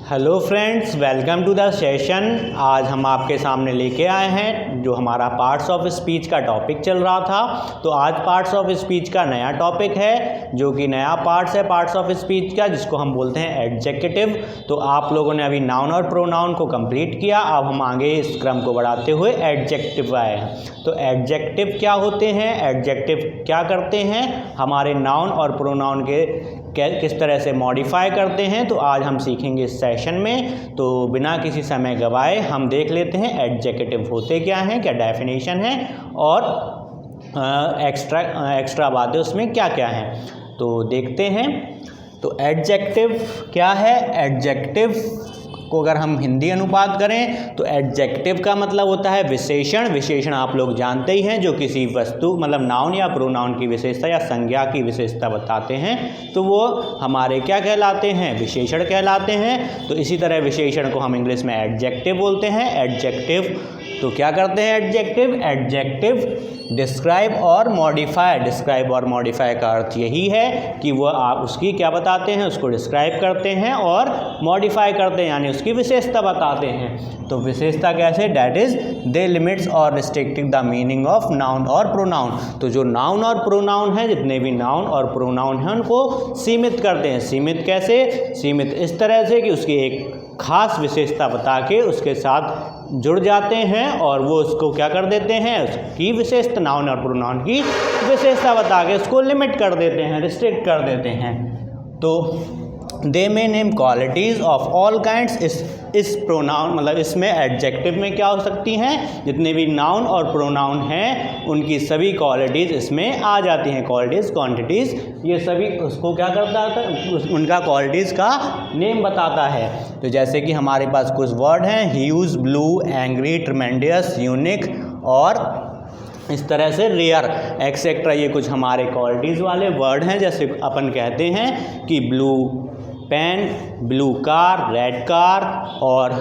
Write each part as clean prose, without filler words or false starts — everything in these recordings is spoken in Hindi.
Hello friends, welcome to the session. आज हम आपके सामने लेके आए हैं जो हमारा पार्ट्स ऑफ स्पीच का टॉपिक चल रहा था। तो आज पार्ट्स ऑफ स्पीच का नया टॉपिक है जो कि नया पार्ट्स है पार्ट्स ऑफ स्पीच का, जिसको हम बोलते हैं एडजेक्टिव। तो आप लोगों ने अभी नाउन और प्रोनाउन को कंप्लीट किया। अब हम आगे इस क्रम को बढ़ाते हुए एडजेक्टिव आए हैं। तो एडजेक्टिव क्या होते हैं, एडजेक्टिव क्या करते हैं, हमारे नाउन और प्रोनाउन के किस तरह से मॉडिफाई करते हैं, तो आज हम सीखेंगे इस सेशन में। तो बिना किसी समय गवाए हम देख लेते हैं एडजेक्टिव होते क्या हैं, क्या डेफिनेशन है और एक्स्ट्रा बातें उसमें क्या क्या हैं। तो देखते हैं। तो एडजेक्टिव क्या है। एडजेक्टिव को अगर हम हिंदी अनुपात करें तो एडजेक्टिव का मतलब होता है विशेषण। विशेषण आप लोग जानते ही हैं, जो किसी वस्तु मतलब नाउन या प्रोनाउन की विशेषता या संज्ञा की विशेषता बताते हैं, तो वो हमारे क्या कहलाते हैं, विशेषण कहलाते हैं। तो इसी तरह विशेषण को हम इंग्लिश में एडजेक्टिव बोलते हैं। एडजेक्टिव तो क्या करते हैं एडजेक्टिव डिस्क्राइब और मॉडिफाई। डिस्क्राइब और मॉडिफाई का अर्थ यही है कि वो आप उसकी क्या बताते हैं, उसको डिस्क्राइब करते हैं और मॉडिफाई करते हैं, यानी उसकी विशेषता बताते हैं। तो विशेषता कैसे, डैट इज दे लिमिट्स और restricting the meaning of noun और प्रोनाउन। तो जो नाउन और प्रोनाउन है, जितने भी नाउन और प्रोनाउन हैं उनको सीमित करते हैं। सीमित कैसे, सीमित इस तरह से कि उसकी एक खास विशेषता बता के उसके साथ जुड़ जाते हैं और वो उसको क्या कर देते हैं, उसकी विशेषता नाउन और प्रोनाउन की विशेषता बता के उसको लिमिट कर देते हैं, रिस्ट्रिक्ट कर देते हैं। तो they may name qualities of all kinds. इस प्रोनाउन मतलब इसमें एडजेक्टिव में क्या हो सकती हैं, जितने भी नाउन और प्रोनाउन हैं उनकी सभी क्वालिटीज़ इसमें आ जाती हैं। क्वालिटीज़, क्वांटिटीज़, ये सभी उसको क्या करता है, उनका क्वालिटीज़ का नेम बताता है। तो जैसे कि हमारे पास कुछ वर्ड हैं, huge, blue, angry, tremendous, unique और इस तरह से रेयर एक्सेट्रा। ये कुछ हमारे क्वालिटीज़ वाले वर्ड हैं। जैसे अपन कहते हैं कि blue pen, blue car, red car और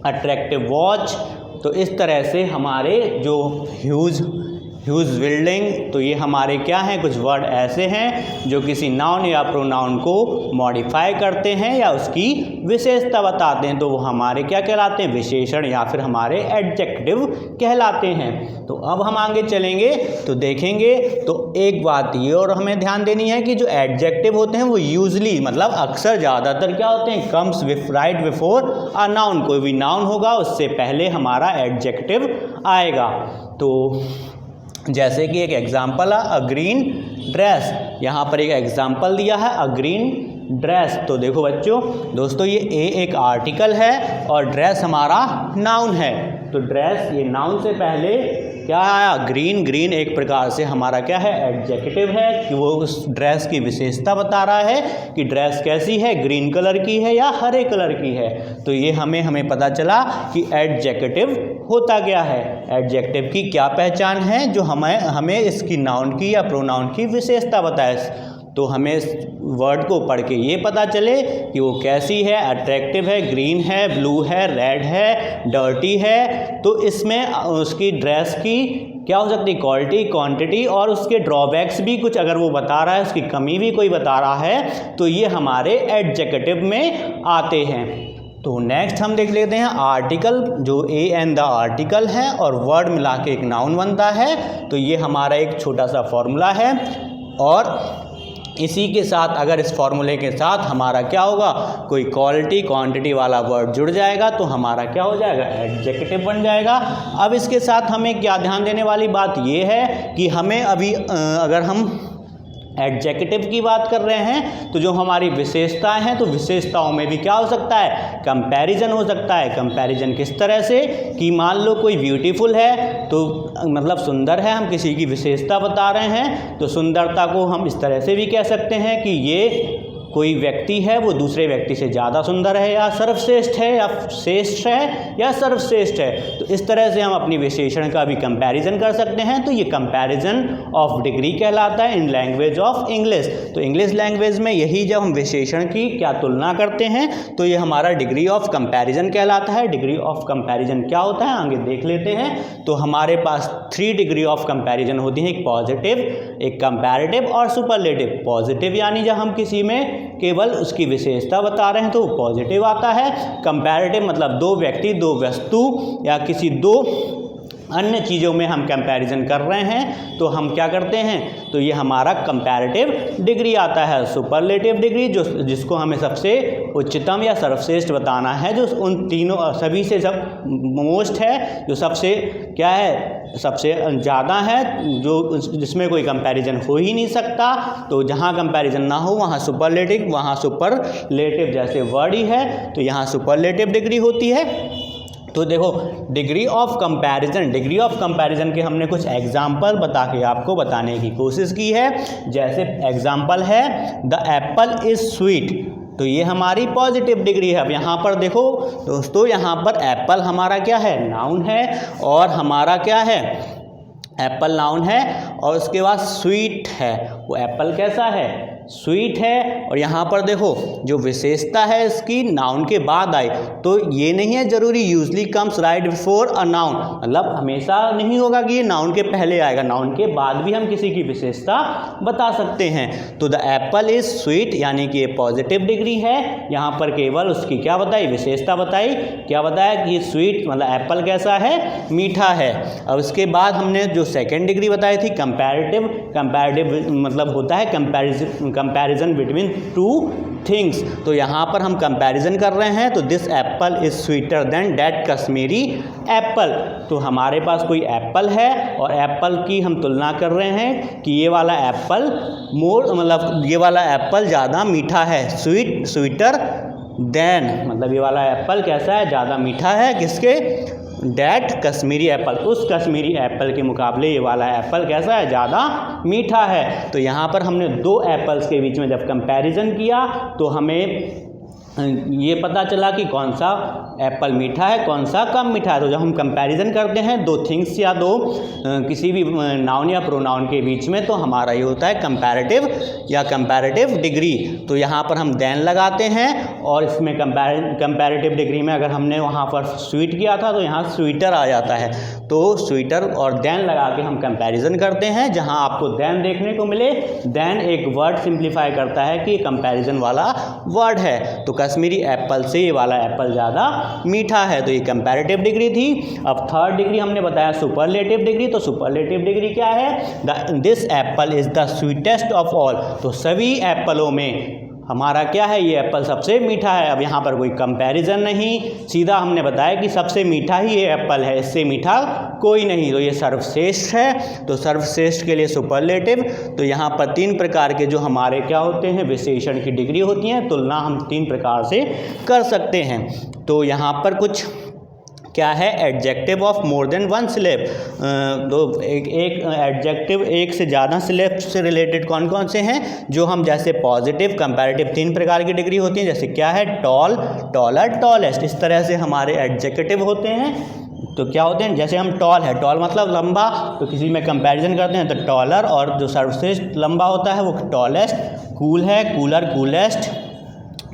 अट्रैक्टिव वॉच। तो इस तरह से हमारे जो ह्यूज बिल्डिंग, तो ये हमारे क्या हैं, कुछ वर्ड ऐसे हैं जो किसी नाउन या प्रोनाउन को मॉडिफाई करते हैं या उसकी विशेषता बताते हैं। तो वो हमारे क्या कहलाते हैं, विशेषण या फिर हमारे एडजेक्टिव कहलाते हैं। तो अब हम आगे चलेंगे तो देखेंगे। तो एक बात ये और हमें ध्यान देनी है कि जो एडजेक्टिव होते हैं वो यूजली मतलब अक्सर ज़्यादातर क्या होते हैं, comes right before a noun. कोई भी नाउन होगा उससे पहले हमारा एडजेक्टिव आएगा। तो जैसे कि एक एग्जाम्पल है अ ग्रीन ड्रेस। यहाँ पर एक एग्जाम्पल दिया है अ ग्रीन ड्रेस। तो देखो बच्चों, दोस्तों ये एक आर्टिकल है और ड्रेस हमारा नाउन है। तो ड्रेस ये नाउन से पहले क्या आया, ग्रीन। ग्रीन एक प्रकार से हमारा क्या है, एडजेक्टिव है कि वो उस ड्रेस की विशेषता बता रहा है कि ड्रेस कैसी है, ग्रीन कलर की है या हरे कलर की है। तो ये हमें पता चला कि एडजेक्टिव होता क्या है, एडजेक्टिव की क्या पहचान है जो हमें इसकी नाउन की या प्रोनाउन की विशेषता बताए। तो हमें इस वर्ड को पढ़ के ये पता चले कि वो कैसी है, अट्रैक्टिव है, ग्रीन है, ब्लू है, रेड है, डर्टी है। तो इसमें उसकी ड्रेस की क्या हो सकती है, क्वालिटी, क्वांटिटी और उसके ड्रॉबैक्स भी कुछ अगर वो बता रहा है, उसकी कमी भी कोई बता रहा है, तो ये हमारे एडजेक्टिव में आते हैं। तो नेक्स्ट हम देख लेते हैं आर्टिकल, जो ए एंड द आर्टिकल है और वर्ड मिला के एक नाउन बनता है। तो ये हमारा एक छोटा सा फॉर्मूला है और इसी के साथ अगर इस फॉर्मूले के साथ हमारा क्या होगा, कोई क्वालिटी क्वांटिटी वाला वर्ड जुड़ जाएगा तो हमारा क्या हो जाएगा, एडजेक्टिव बन जाएगा। अब इसके साथ हमें क्या ध्यान देने वाली बात ये है कि हमें अभी अगर हम एडजेक्टिव की बात कर रहे हैं तो जो हमारी विशेषताएं हैं, तो विशेषताओं में भी क्या हो सकता है, कंपैरिजन हो सकता है। कंपैरिजन किस तरह से कि मान लो कोई ब्यूटीफुल है तो मतलब सुंदर है, हम किसी की विशेषता बता रहे हैं, तो सुंदरता को हम इस तरह से भी कह सकते हैं कि ये कोई व्यक्ति है वो दूसरे व्यक्ति से ज़्यादा सुंदर है या सर्वश्रेष्ठ है या श्रेष्ठ है या सर्वश्रेष्ठ है। तो इस तरह से हम अपनी विशेषण का भी कंपैरिजन कर सकते हैं। तो ये कंपैरिजन ऑफ डिग्री कहलाता है इन लैंग्वेज ऑफ इंग्लिश। तो इंग्लिश लैंग्वेज में यही जब हम विशेषण की क्या तुलना करते हैं तो ये हमारा डिग्री ऑफ कंपैरिजन कहलाता है। डिग्री ऑफ कंपैरिजन क्या होता है आगे देख लेते हैं। तो हमारे पास 3 डिग्री ऑफ कंपैरिजन होती हैं, एक पॉजिटिव, एक कंपैरेटिव और सुपरलेटिव। पॉजिटिव यानी जब हम किसी में केवल उसकी विशेषता बता रहे हैं तो पॉजिटिव आता है। कंपैरेटिव मतलब दो व्यक्ति, दो वस्तु या किसी दो अन्य चीज़ों में हम कंपैरिजन कर रहे हैं तो हम क्या करते हैं, तो ये हमारा कंपैरेटिव डिग्री आता है। सुपरलेटिव डिग्री जिसको हमें सबसे उच्चतम या सर्वश्रेष्ठ बताना है, जो उन तीनों सभी से सब मोस्ट है, जो सबसे क्या है, सबसे ज़्यादा है, जो जिसमें कोई कंपैरिजन हो ही नहीं सकता। तो जहाँ कंपैरिजन ना हो वहाँ सुपरलेटिव, वहाँ सुपरलेटिव जैसे वर्ड ही है तो यहाँ सुपरलेटिव डिग्री होती है। तो देखो डिग्री ऑफ कंपैरिजन के हमने कुछ एग्जाम्पल बता के आपको बताने की कोशिश की है। जैसे एग्जाम्पल है द एप्पल इज़ स्वीट, तो ये हमारी पॉजिटिव डिग्री है। अब यहाँ पर देखो दोस्तों, यहाँ पर एप्पल हमारा क्या है, नाउन है, और हमारा क्या है, एप्पल नाउन है, और उसके बाद स्वीट है, वो एप्पल कैसा है, स्वीट है। और यहाँ पर देखो जो विशेषता है इसकी नाउन के बाद आई, तो ये नहीं है ज़रूरी usually comes right before a noun, मतलब हमेशा नहीं होगा कि ये नाउन के पहले आएगा, नाउन के बाद भी हम किसी की विशेषता बता सकते हैं। तो द एप्पल इज़ स्वीट यानी कि ये पॉजिटिव डिग्री है। यहाँ पर केवल उसकी क्या बताई, विशेषता बताई, क्या बताया कि स्वीट मतलब एप्पल कैसा है, मीठा है। अब उसके बाद हमने जो सेकेंड डिग्री बताई थी कंपैरेटिव मतलब होता है कंपैरिजन बिटवीन टू थिंग्स। तो यहाँ पर हम कंपैरिजन कर रहे हैं, तो this Apple is sweeter than that Kashmiri Apple. तो हमारे पास कोई एप्पल है और एप्पल की हम तुलना कर रहे हैं कि ये वाला एप्पल मतलब ये वाला एप्पल ज़्यादा मीठा है, स्वीटर देन मतलब ये वाला एप्पल कैसा है, ज़्यादा मीठा है, किसके, डैट कश्मीरी एप्पल, उस कश्मीरी एप्पल के मुकाबले ये वाला एप्पल कैसा है, ज़्यादा मीठा है। तो यहाँ पर हमने दो एप्पल्स के बीच में जब कंपैरिजन किया तो हमें ये पता चला कि कौन सा एप्पल मीठा है, कौन सा कम मीठा है। तो जब हम कंपैरिजन करते हैं दो थिंग्स या दो किसी भी नाउन या प्रोनाउन के बीच में, तो हमारा ये होता है कंपैरेटिव या कंपैरेटिव डिग्री। तो यहाँ पर हम देन लगाते हैं, और इसमें कंपैरेटिव डिग्री में अगर हमने वहाँ पर स्वीट किया था तो यहाँ स्वीटर आ जाता है। तो स्वीटर और देन लगा के हम कंपैरिजन करते हैं। जहाँ आपको देन देखने को मिले, देन एक वर्ड सिंप्लीफाई करता है कि कंपैरिजन वाला वर्ड है, तो कश्मीरी एप्पल से ये वाला एप्पल ज़्यादा मीठा है। तो ये कंपैरेटिव डिग्री थी। अब थर्ड डिग्री हमने बताया सुपरलेटिव डिग्री। तो सुपरलेटिव डिग्री क्या है, this Apple is the sweetest of all. तो सभी एप्पलों में हमारा क्या है, ये एप्पल सबसे मीठा है। अब यहाँ पर कोई कंपैरिजन नहीं, सीधा हमने बताया कि सबसे मीठा ही ये एप्पल है, इससे मीठा कोई नहीं। तो ये सर्वश्रेष्ठ है, तो सर्वश्रेष्ठ के लिए सुपरलेटिव। तो यहाँ पर तीन प्रकार के जो हमारे क्या होते हैं, विशेषण की डिग्री होती हैं, तुलना हम तीन प्रकार से कर सकते हैं। तो यहाँ पर कुछ क्या है, adjective of more than one celeb. तो एक एडजेक्टिव एक से ज़्यादा सिलेब से रिलेटेड कौन कौन से हैं, जो हम जैसे पॉजिटिव, कंपैरेटिव, तीन प्रकार की डिग्री होती हैं। जैसे क्या है, टॉल, टॉलर, टॉलेस्ट, इस तरह से हमारे एडजेक्टिव होते हैं। तो क्या होते हैं, जैसे हम टॉल है, टॉल मतलब लंबा, तो किसी में कंपैरिजन करते हैं तो टॉलर, और जो सर्वश्रेष्ठ लंबा होता है वो टॉलेस्ट, कूल है, कूलर, कूलेस्ट।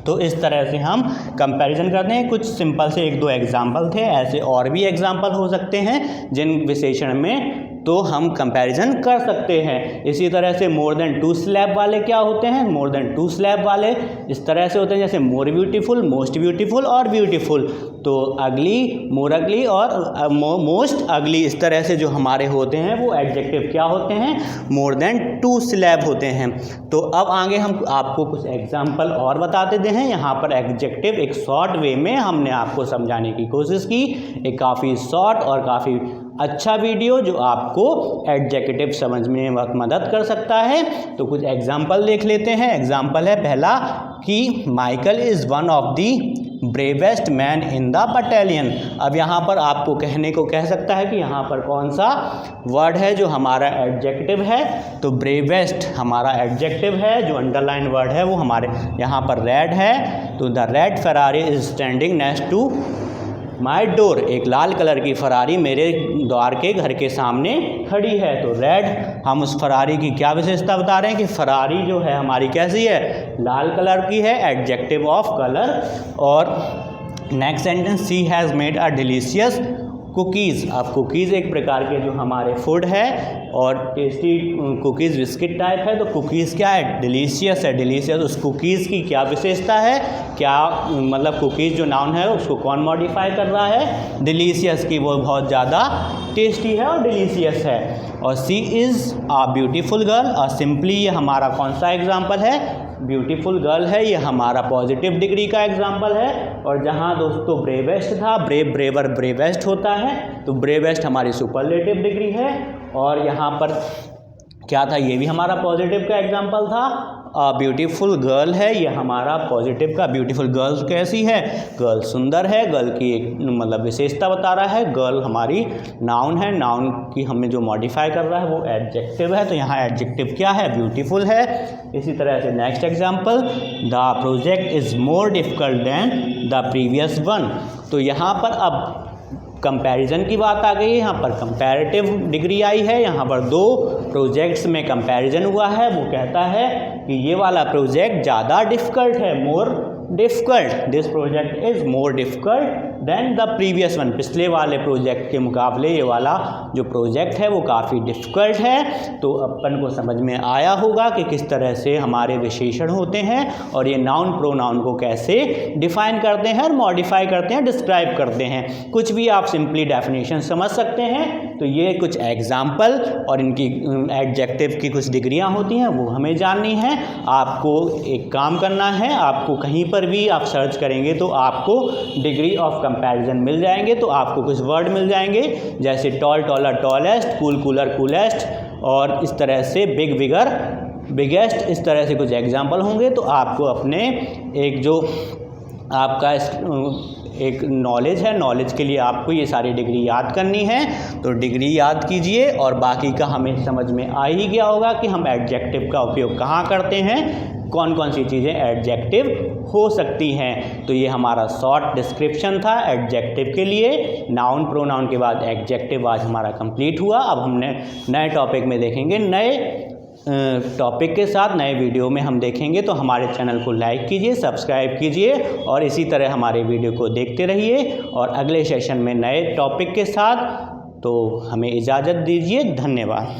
तो इस तरह से हम कंपैरिजन करते हैं। कुछ सिंपल से एक दो एग्जाम्पल थे, ऐसे और भी एग्जाम्पल हो सकते हैं जिन विशेषण में तो हम कंपैरिजन कर सकते हैं। इसी तरह से मोर देन टू स्लैब वाले क्या होते हैं, मोर देन टू स्लैब वाले इस तरह से होते हैं, जैसे मोर ब्यूटीफुल, मोस्ट ब्यूटीफुल और ब्यूटीफुल। तो अगली, मोर अगली और मोस्ट अगली, इस तरह से जो हमारे होते हैं वो एडजेक्टिव क्या होते हैं, मोर देन टू स्लैब होते हैं। तो अब आगे हम आपको कुछ एग्जाम्पल और बता देते हैं। यहाँ पर एडजेक्टिव एक शॉर्ट वे में हमने आपको समझाने की कोशिश की, एक काफ़ी शॉर्ट और काफ़ी अच्छा वीडियो जो आपको एडजेक्टिव समझने में मदद कर सकता है। तो कुछ एग्जाम्पल देख लेते हैं। एग्जाम्पल है पहला कि Michael is one of the bravest man in the battalion. अब यहाँ पर आपको कहने को कह सकता है कि यहाँ पर कौन सा वर्ड है जो हमारा एडजेक्टिव है, तो ब्रेवेस्ट हमारा एडजेक्टिव है। जो अंडरलाइन वर्ड है वो हमारे यहाँ पर रेड है, तो the red Ferrari is standing next to my door. एक लाल कलर की फरारी मेरे द्वार के घर के सामने खड़ी है। तो रेड, हम उस फरारी की क्या विशेषता बता रहे हैं कि फरारी जो है हमारी कैसी है, लाल कलर की है, एडजेक्टिव ऑफ कलर। और next sentence, she has made a delicious cookies, अब कुकीज़ एक प्रकार के जो हमारे फूड है और टेस्टी कुकीज़ बिस्किट टाइप है, तो कुकीज़ क्या है, डिलीशियस है। डिलीशियस उस कुकीज़ की क्या विशेषता है, क्या मतलब कुकीज़ जो नाउन है उसको कौन मॉडिफाई कर रहा है, डिलीशियस की, वो बहुत ज़्यादा टेस्टी है और डिलीशियस है। और सी इज़ अ ब्यूटीफुल गर्ल, और सिंपली ये हमारा कौन सा एग्जाम्पल है, ब्यूटीफुल गर्ल है, ये हमारा पॉजिटिव डिग्री का एग्जाम्पल है। और जहाँ दोस्तों ब्रेवेस्ट था, ब्रेव ब्रेवर ब्रेवेस्ट होता है, तो ब्रेवेस्ट हमारी सुपरलेटिव डिग्री है। और यहाँ पर क्या था, ये भी हमारा पॉजिटिव का एग्जाम्पल था। ब्यूटीफुल गर्ल है, ये हमारा पॉजिटिव का, ब्यूटीफुल गर्ल कैसी है, गर्ल सुंदर है, गर्ल की एक मतलब विशेषता बता रहा है। गर्ल हमारी नाउन है, नाउन की हमें जो मॉडिफाई कर रहा है वो एडजेक्टिव है, तो यहाँ एडजेक्टिव क्या है, ब्यूटीफुल है। इसी तरह से next example, the project is more difficult than the previous one. तो यहाँ पर अब कंपैरिजन की बात आ गई है, यहाँ पर कंपैरेटिव डिग्री आई है, यहाँ पर दो प्रोजेक्ट्स में कंपैरिजन हुआ है। वो कहता है कि ये वाला प्रोजेक्ट ज़्यादा डिफ़िकल्ट है, more difficult, this project is more difficult than the previous one, पिछले वाले प्रोजेक्ट के मुकाबले ये वाला जो प्रोजेक्ट है वो काफ़ी डिफ़िकल्ट है। तो अपन को समझ में आया होगा कि किस तरह से हमारे विशेषण होते हैं और ये नाउन प्रोनाउन को कैसे डिफ़ाइन करते हैं और मॉडिफाई करते हैं, डिस्क्राइब करते हैं। कुछ भी आप सिंपली डेफिनेशन समझ सकते हैं। तो ये कुछ एग्जाम्पल और इनकी एडजेक्टिव की कुछ डिग्रियाँ होती हैं, वो हमें जाननी है। आपको एक काम करना है, आपको कहीं पर भी आप सर्च करेंगे तो आपको डिग्री ऑफ कंपैरिजन मिल जाएंगे। तो आपको कुछ वर्ड मिल जाएंगे जैसे tall taller tallest, cool cooler coolest, और इस तरह से बिग बिगर बिगेस्ट, इस तरह से कुछ एग्जाम्पल होंगे। तो आपको अपने एक जो आपका एक नॉलेज है, नॉलेज के लिए आपको ये सारी डिग्री याद करनी है। तो डिग्री याद कीजिए और बाकी का हमें समझ में आ ही गया होगा कि हम एडजेक्टिव का उपयोग कहाँ करते हैं, कौन कौन सी चीज़ें एडजेक्टिव हो सकती हैं। तो ये हमारा शॉर्ट डिस्क्रिप्शन था एडजेक्टिव के लिए। नाउन प्रोनाउन के बाद एडजेक्टिव आज हमारा कंप्लीट हुआ। अब हमने नए टॉपिक में देखेंगे, नए टॉपिक के साथ नए वीडियो में हम देखेंगे। तो हमारे चैनल को लाइक कीजिए, सब्सक्राइब कीजिए और इसी तरह हमारे वीडियो को देखते रहिए। और अगले सेशन में नए टॉपिक के साथ, तो हमें इजाज़त दीजिए। धन्यवाद।